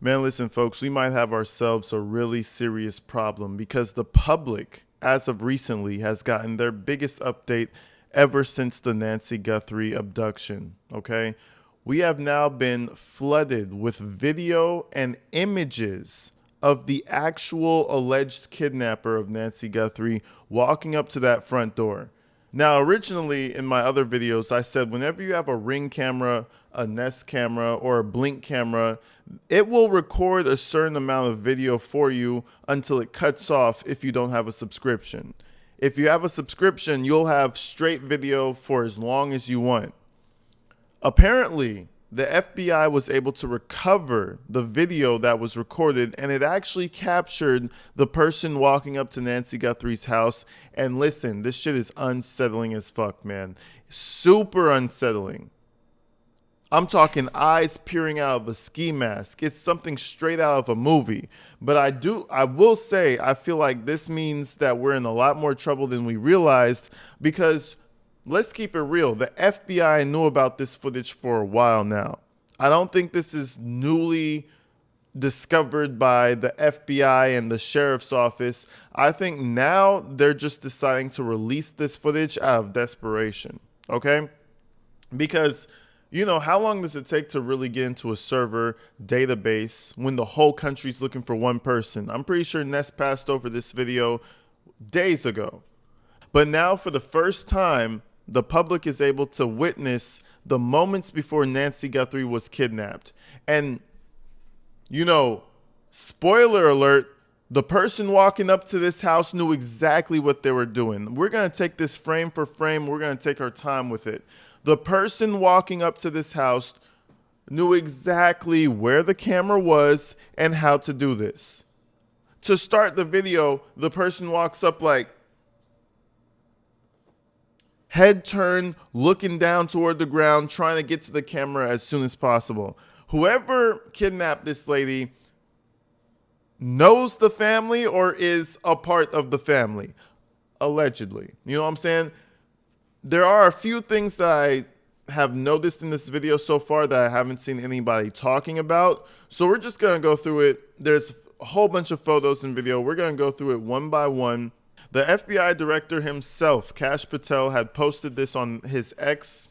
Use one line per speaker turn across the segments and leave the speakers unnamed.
Man, listen, folks, we might have ourselves a really serious problem because the public, as of recently, has gotten their biggest update ever since the Nancy Guthrie abduction. Okay? We have now been flooded with video and images of the actual alleged kidnapper of Nancy Guthrie walking up to that front door. Now, originally in my other videos, I said whenever you have a Ring camera, a Nest camera, or a Blink camera, it will record a certain amount of video for you until it cuts off if you don't have a subscription. If you have a subscription, you'll have straight video for as long as you want. Apparently, the FBI was able to recover the video that was recorded, and it actually captured the person walking up to Nancy Guthrie's house. And listen, this shit is unsettling as fuck, man. Super unsettling. I'm talking eyes peering out of a ski mask. It's something straight out of a movie. But I will say, I feel like this means that we're in a lot more trouble than we realized because let's keep it real. The FBI knew about this footage for a while now. I don't think this is newly discovered by the FBI and the sheriff's office. I think now they're just deciding to release this footage out of desperation. Okay? Because, you know, how long does it take to really get into a server database when the whole country's looking for one person? I'm pretty sure Nest passed over this video days ago. But now, for the first time, the public is able to witness the moments before Nancy Guthrie was kidnapped. And, you know, spoiler alert, the person walking up to this house knew exactly what they were doing. We're going to take this frame for frame. We're going to take our time with it. The person walking up to this house knew exactly where the camera was and how to do this. To start the video, the person walks up like, head turned, looking down toward the ground, trying to get to the camera as soon as possible. Whoever kidnapped this lady knows the family or is a part of the family, allegedly. You know what I'm saying? There are a few things that I have noticed in this video so far that I haven't seen anybody talking about. So we're just going to go through it. There's a whole bunch of photos and video. We're going to go through it one by one. The FBI director himself, Kash Patel, had posted this on his X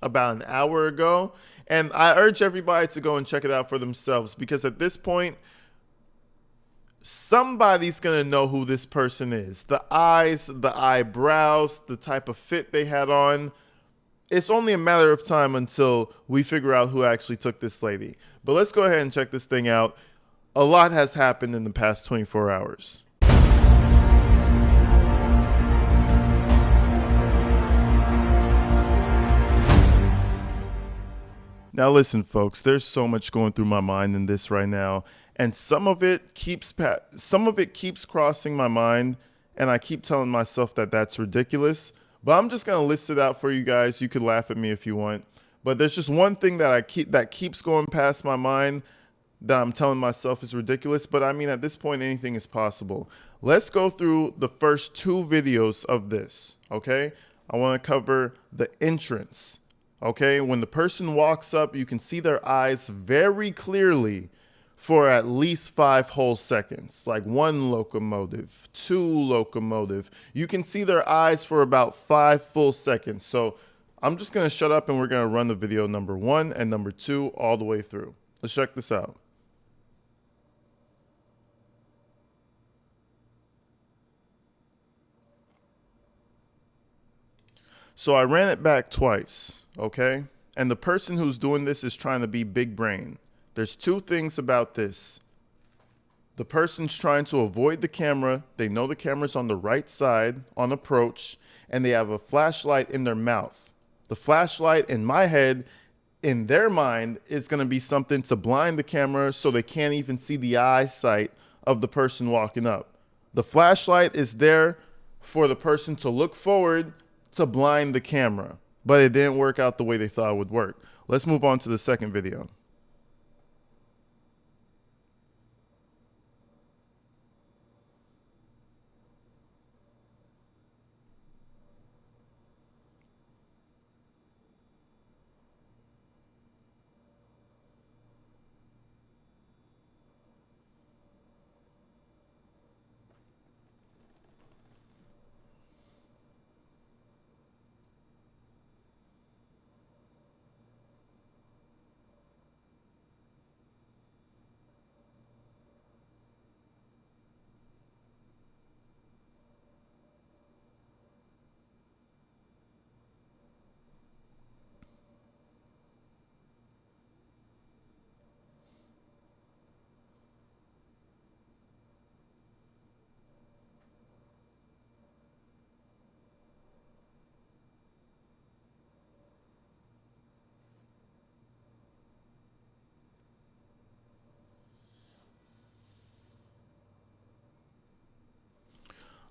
about an hour ago. And I urge everybody to go and check it out for themselves because at this point, somebody's going to know who this person is. The eyes, the eyebrows, the type of fit they had on. It's only a matter of time until we figure out who actually took this lady. But let's go ahead and check this thing out. A lot has happened in the past 24 hours. Now listen, folks, there's so much going through my mind in this right now, and some of it keeps crossing my mind, and I keep telling myself that that's ridiculous, but I'm just going to list it out for you guys. You could laugh at me if you want, but there's just one thing that keeps going past my mind that I'm telling myself is ridiculous, but I mean, at this point, anything is possible. Let's go through the first two videos of this, okay? I want to cover the entrance. Okay, when the person walks up, you can see their eyes very clearly for at least 5 whole seconds, like 1 locomotive, 2 locomotive. You can see their eyes for about 5 full seconds. So I'm just going to shut up and we're going to run the video number 1 and number 2 all the way through. Let's check this out. So I ran it back twice. Okay? And the person who's doing this is trying to be big brain. There's 2 things about this. The person's trying to avoid the camera. They know the camera's on the right side on approach, and they have a flashlight in their mouth. The flashlight in my head, in their mind, is going to be something to blind the camera so they can't even see the eyesight of the person walking up. The flashlight is there for the person to look forward to blind the camera. But it didn't work out the way they thought it would work. Let's move on to the second video.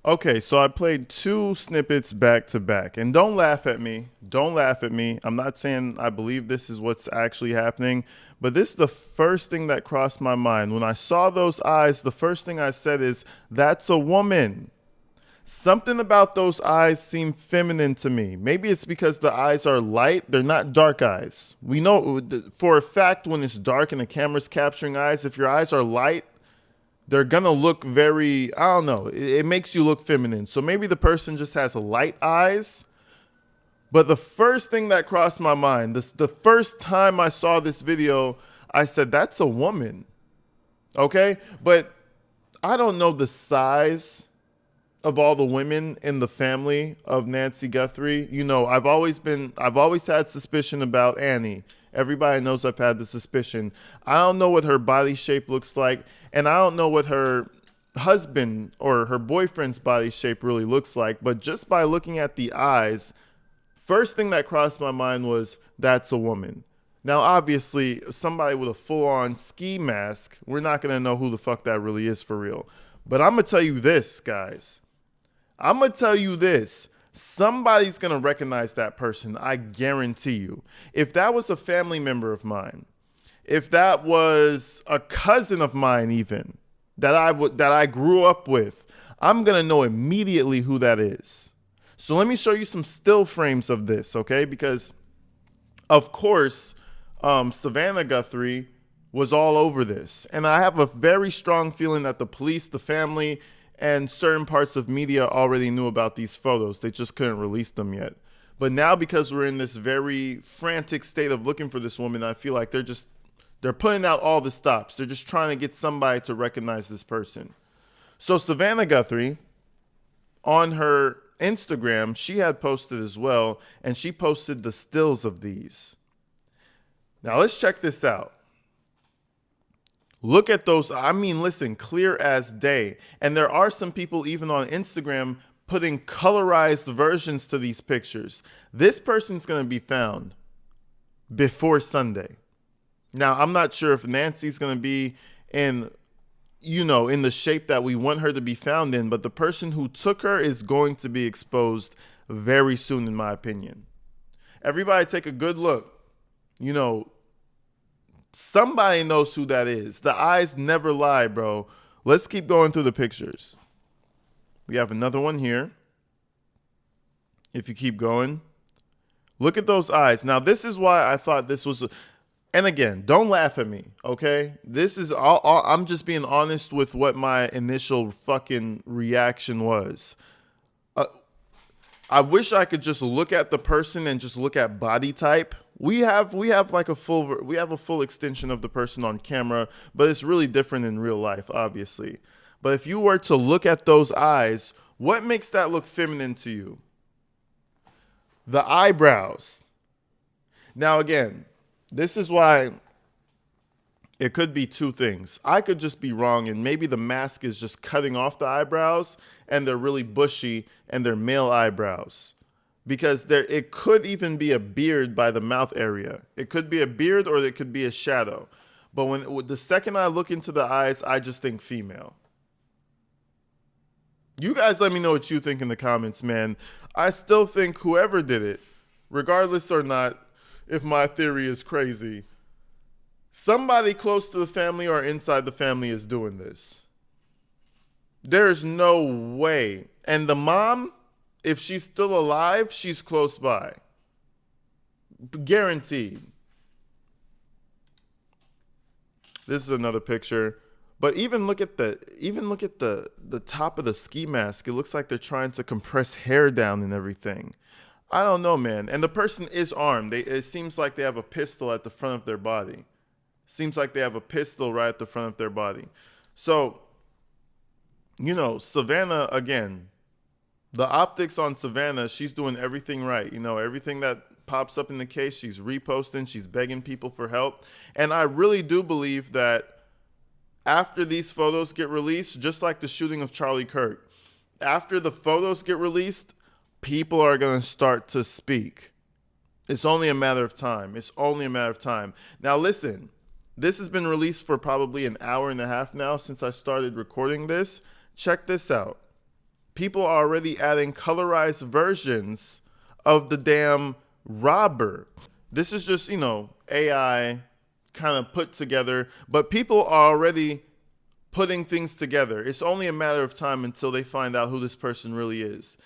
Okay, so I played two snippets back to back. And don't laugh at me. Don't laugh at me. I'm not saying I believe this is what's actually happening, but this is the first thing that crossed my mind. When I saw those eyes, the first thing I said is, that's a woman. Something about those eyes seem feminine to me. Maybe it's because the eyes are light. They're not dark eyes. We know for a fact when it's dark and the camera's capturing eyes, if your eyes are light, they're gonna look very, I don't know, it makes you look feminine. So maybe the person just has light eyes. But the first thing that crossed my mind, the first time I saw this video, I said, that's a woman. Okay? But I don't know the size of all the women in the family of Nancy Guthrie. You know, I've always had suspicion about Annie. Everybody knows I've had the suspicion. I don't know what her body shape looks like, and I don't know what her husband or her boyfriend's body shape really looks like, but just by looking at the eyes, first thing that crossed my mind was, that's a woman. Now, obviously, somebody with a full-on ski mask, we're not going to know who the fuck that really is for real. But I'm going to tell you this, guys. I'm going to tell you this. Somebody's going to recognize that person. I guarantee you. If that was a family member of mine, if that was a cousin of mine even, that I grew up with, I'm going to know immediately who that is. So let me show you some still frames of this, okay? Because, of course, Savannah Guthrie was all over this. And I have a very strong feeling that the police, the family, and certain parts of media already knew about these photos. They just couldn't release them yet. But now, because we're in this very frantic state of looking for this woman, I feel like they're putting out all the stops. They're just trying to get somebody to recognize this person. So Savannah Guthrie, on her Instagram, she had posted as well, and she posted the stills of these. Now let's check this out. Look at those. I mean, listen, clear as day. And there are some people even on Instagram putting colorized versions to these pictures. This person's going to be found before Sunday. Now, I'm not sure if Nancy's going to be in the shape that we want her to be found in, but the person who took her is going to be exposed very soon, in my opinion. Everybody take a good look. Somebody knows who that is. The eyes never lie, bro. Let's keep going through the pictures. We have another one here. If you keep going, look at those eyes. Now, this is why I thought this was, and again, don't laugh at me, okay? This is all, I'm just being honest with what my initial fucking reaction was. I wish I could just look at the person and just look at body type. We have a full extension of the person on camera, but it's really different in real life, obviously. But if you were to look at those eyes, what makes that look feminine to you? The eyebrows. Now again, this is why it could be two things. I could just be wrong, and maybe the mask is just cutting off the eyebrows and they're really bushy and they're male eyebrows. Because it could even be a beard by the mouth area. It could be a beard or it could be a shadow. But the second I look into the eyes, I just think female. You guys let me know what you think in the comments, man. I still think whoever did it, regardless or not, if my theory is crazy, somebody close to the family or inside the family is doing this. There's no way. And the mom, if she's still alive, she's close by. Guaranteed. This is another picture. But even look at the top of the ski mask. It looks like they're trying to compress hair down and everything. I don't know, man. And the person is armed. It seems like they have a pistol at the front of their body. Seems like they have a pistol right at the front of their body. So, Savannah, again, the optics on Savannah, she's doing everything right. Everything that pops up in the case, she's reposting, she's begging people for help. And I really do believe that after these photos get released, just like the shooting of Charlie Kirk, after the photos get released, people are going to start to speak. It's only a matter of time. It's only a matter of time. Now, listen, this has been released for probably an hour and a half now since I started recording this. Check this out. People are already adding colorized versions of the damn robber. This is just, AI kind of put together, but people are already putting things together. It's only a matter of time until they find out who this person really is.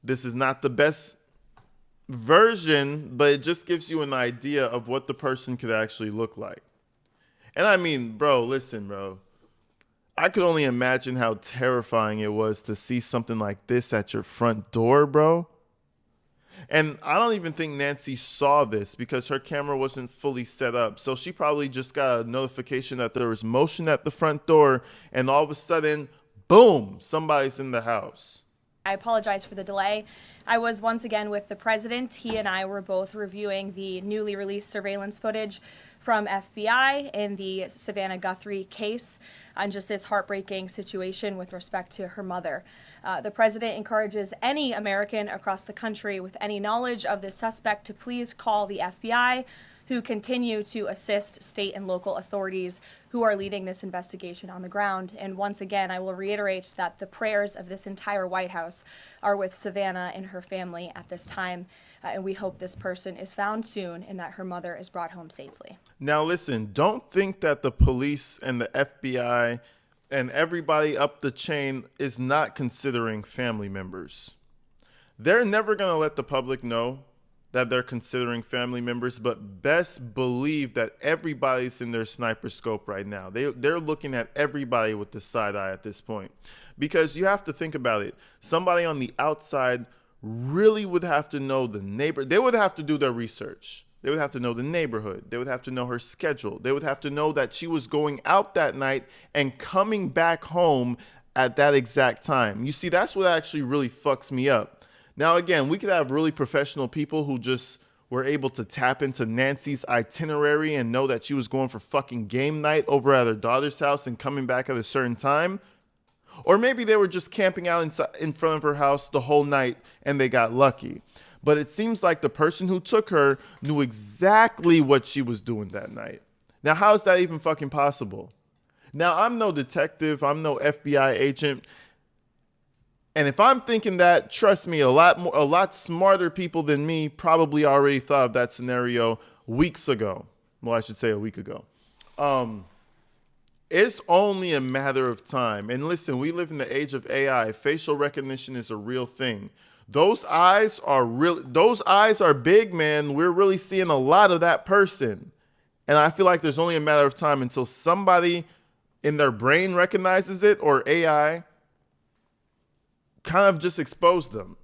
This is not the best version, but it just gives you an idea of what the person could actually look like. And I mean, bro, listen, bro. I could only imagine how terrifying it was to see something like this at your front door, bro. And I don't even think Nancy saw this because her camera wasn't fully set up. So she probably just got a notification that there was motion at the front door, and all of a sudden, boom, somebody's in the house.
I apologize for the delay. I was once again with the president. He and I were both reviewing the newly released surveillance footage from FBI in the Savannah Guthrie case on just this heartbreaking situation with respect to her mother. The president encourages any American across the country with any knowledge of the suspect to please call the FBI, who continue to assist state and local authorities who are leading this investigation on the ground. And once again, I will reiterate that the prayers of this entire White House are with Savannah and her family at this time. And we hope this person is found soon and that her mother is brought home safely.
Now, listen, don't think that the police and the FBI and everybody up the chain is not considering family members. They're never going to let the public know that they're considering family members, but best believe that everybody's in their sniper scope right now. They're looking at everybody with the side eye at this point, because you have to think about it. Somebody on the outside really would have to know the neighbor. They would have to do their research. They would have to know the neighborhood. They would have to know her schedule. They would have to know that she was going out that night and coming back home at that exact time. You see, that's what actually really fucks me up. Now, again, we could have really professional people who just were able to tap into Nancy's itinerary and know that she was going for fucking game night over at her daughter's house and coming back at a certain time. Or maybe they were just camping out in front of her house the whole night and they got lucky. But it seems like the person who took her knew exactly what she was doing that night. Now, how is that even fucking possible? Now, I'm no detective. I'm no FBI agent. And if I'm thinking that, trust me, a lot smarter people than me probably already thought of that scenario weeks ago. Well, I should say a week ago. It's only a matter of time. And listen, we live in the age of AI. Facial recognition is a real thing. Those eyes are real. Those eyes are big, man. We're really seeing a lot of that person. And I feel like there's only a matter of time until somebody in their brain recognizes it, or AI kind of just exposed them.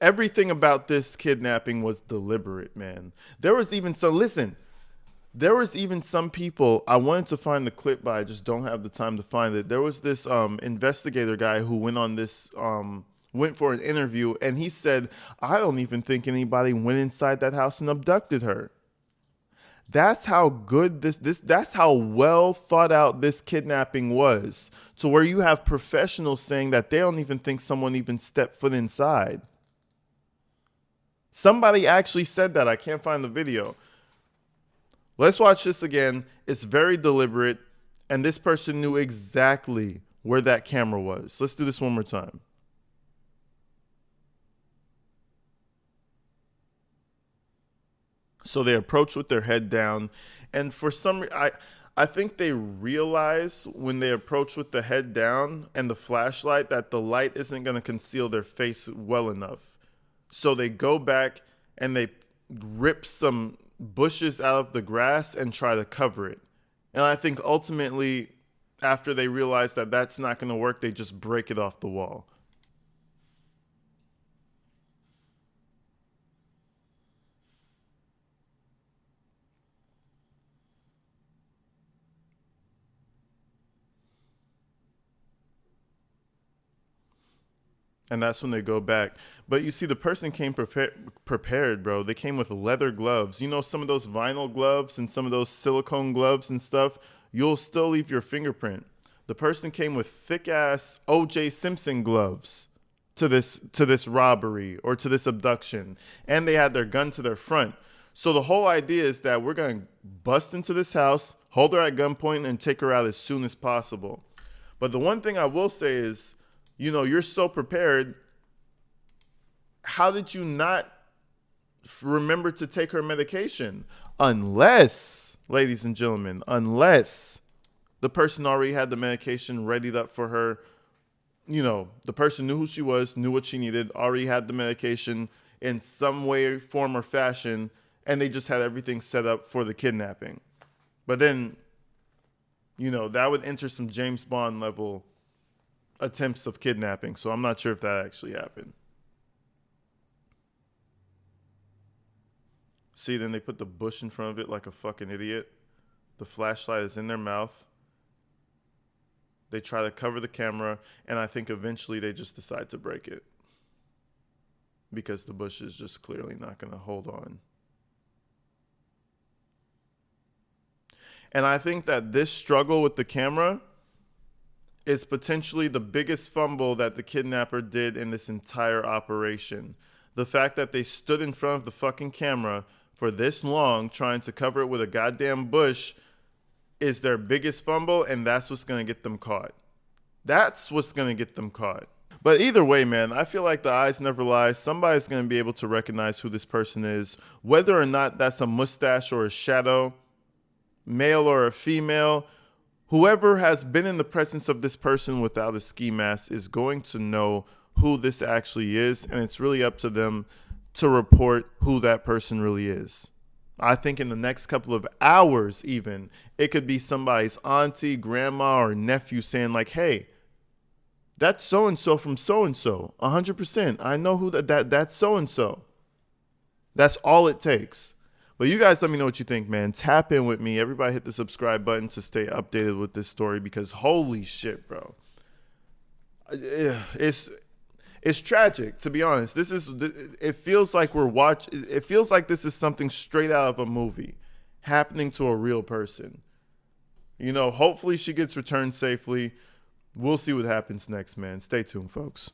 Everything about this kidnapping was deliberate, man. There was even some people, I wanted to find the clip, but I just don't have the time to find it. There was this investigator guy who went for an interview, and he said, I don't even think anybody went inside that house and abducted her. That's how good that's how well thought out this kidnapping was, to where you have professionals saying that they don't even think someone even stepped foot inside. Somebody actually said that. I can't find the video. Let's watch this again. It's very deliberate, and this person knew exactly where that camera was. Let's do this one more time. So they approach with their head down, and for some I think they realize when they approach with the head down and the flashlight that the light isn't going to conceal their face well enough. So they go back and they rip some bushes out of the grass and try to cover it. And I think ultimately, after they realize that that's not going to work, they just break it off the wall. And that's when they go back. But you see, the person came prepared, bro. They came with leather gloves. You know, some of those vinyl gloves and some of those silicone gloves and stuff, you'll still leave your fingerprint. The person came with thick-ass O.J. Simpson gloves to this robbery or to this abduction. And they had their gun to their front. So the whole idea is that we're going to bust into this house, hold her at gunpoint, and take her out as soon as possible. But the one thing I will say is, you're so prepared. How did you not remember to take her medication? Unless, ladies and gentlemen, unless the person already had the medication readied up for her. The person knew who she was, knew what she needed, already had the medication in some way, form, or fashion, and they just had everything set up for the kidnapping. But then, that would enter some James Bond level attempts of kidnapping. So I'm not sure if that actually happened. See, then they put the bush in front of it like a fucking idiot. The flashlight is in their mouth. They try to cover the camera, and I think eventually they just decide to break it because the bush is just clearly not going to hold on. And I think that this struggle with the camera is potentially the biggest fumble that the kidnapper did in this entire operation. The fact that they stood in front of the fucking camera for this long trying to cover it with a goddamn bush is their biggest fumble, and that's what's going to get them caught. That's what's going to get them caught. But either way, man, I feel like the eyes never lie. Somebody's going to be able to recognize who this person is, whether or not that's a mustache or a shadow, male or a female. Whoever has been in the presence of this person without a ski mask is going to know who this actually is, and it's really up to them to report who that person really is. I think in the next couple of hours even, it could be somebody's auntie, grandma, or nephew saying like, hey, that's so-and-so from so-and-so. 100%. I know who that's so-and-so. That's all it takes. But you guys let me know what you think, man. Tap in with me. Everybody hit the subscribe button to stay updated with this story because holy shit, bro. It's tragic, to be honest. It feels like it feels like this is something straight out of a movie happening to a real person. Hopefully she gets returned safely. We'll see what happens next, man. Stay tuned, folks.